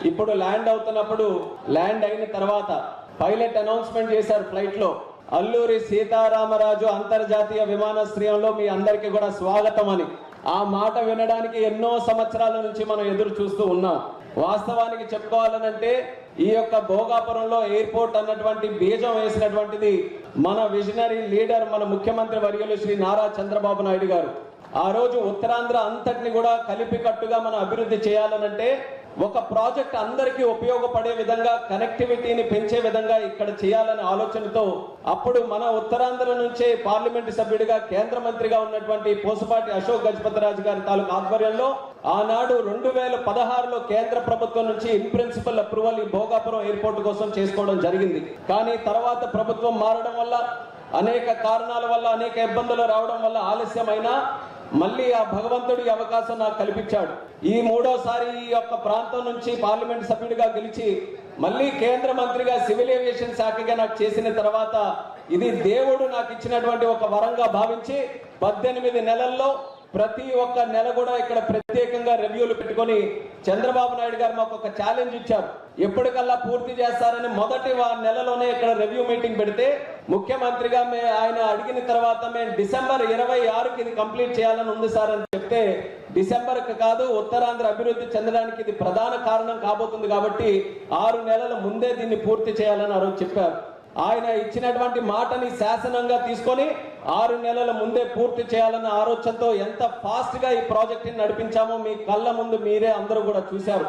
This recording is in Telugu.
ఇప్పుడు ల్యాండ్ అవుతున్నప్పుడు ల్యాండ్ అయిన తర్వాత పైలట్ అనౌన్స్మెంట్ చేశారు ఫ్లైట్ లో, అల్లూరి సీతారామరాజు అంతర్జాతీయ విమానాశ్రయంలో మీ అందరికీ కూడా స్వాగతం అని. ఆ మాట వినడానికి ఎన్నో సంవత్సరాల నుంచి మనం ఎదురు చూస్తూ ఉన్నాం. వాస్తవానికి చెప్పుకోవాలనంటే ఈ యొక్క భోగాపురంలో ఎయిర్పోర్ట్ అన్నటువంటి బీజం వేసినటువంటిది మన విజనరీ లీడర్, మన ముఖ్యమంత్రి వర్యులు శ్రీ నారా చంద్రబాబు నాయుడు గారు. ఆ రోజు ఉత్తరాంధ్ర అంతటిని కూడా కలిపికట్టుగా మనం అభివృద్ధి చేయాలనంటే ఒక ప్రాజెక్ట్ అందరికీ ఉపయోగపడే విధంగా, కనెక్టివిటీని పెంచే విధంగా ఇక్కడ చేయాలనే ఆలోచనతో అప్పుడు మన ఉత్తరాంధ్ర నుంచే పార్లమెంటు సభ్యుడిగా కేంద్ర మంత్రిగా ఉన్నటువంటి పోసుపాటి అశోక్ గజపతిరాజు గారి తాలూకు ఆధ్వర్యంలో ఆనాడు 2016లో కేంద్ర ప్రభుత్వం నుంచి ఇన్ ప్రిన్సిపల్ అప్రూవల్ ఈ భోగాపురం ఎయిర్పోర్ట్ కోసం చేసుకోవడం జరిగింది. కానీ తర్వాత ప్రభుత్వం మారడం వల్ల, అనేక కారణాల వల్ల, అనేక ఇబ్బందులు రావడం వల్ల ఆలస్యమైనా మళ్ళీ ఆ భగవంతుడి అవకాశం నాకు కల్పించాడు. ఈ మూడోసారి ఈ యొక్క ప్రాంతం నుంచి పార్లమెంట్ సభ్యుడిగా గెలిచి మళ్ళీ కేంద్ర మంత్రిగా సివిల్ ఏవియేషన్ శాఖగా నాకు చేసిన తర్వాత ఇది దేవుడు నాకు ఇచ్చినటువంటి ఒక వరంగా భావించి 18 నెలల్లో ప్రతి ఒక్క నెల కూడా ఇక్కడ ప్రత్యేకంగా రివ్యూలు పెట్టుకొని చంద్రబాబు నాయుడు గారు మాకు ఒక ఛాలెంజ్ ఇచ్చారు. ఎప్పటికల్లా పూర్తి చేస్తారని మొదటి నెలలోనే ఇక్కడ రివ్యూ మీటింగ్ పెడితే ముఖ్యమంత్రిగా ఆయన అడిగిన తర్వాత మేము డిసెంబర్ 26కి ఇది కంప్లీట్ చేయాలని ఉంది సార్ అని చెప్తే, డిసెంబర్కి కాదు ఉత్తరాంధ్ర అభివృద్ధి చెందడానికి ఇది ప్రధాన కారణం కాబోతుంది కాబట్టి 6 నెలల ముందే దీన్ని పూర్తి చేయాలని ఆ రోజు చెప్పారు. ఆయన ఇచ్చినటువంటి మాటని శాసనంగా తీసుకొని 6 నెలల ముందే పూర్తి చేయాలన్న ఆలోచనతో ఎంత ఫాస్ట్ గా ఈ ప్రాజెక్ట్ ని నడిపించామో మీ కళ్ళ ముందు మీరే అందరూ కూడా చూశారు.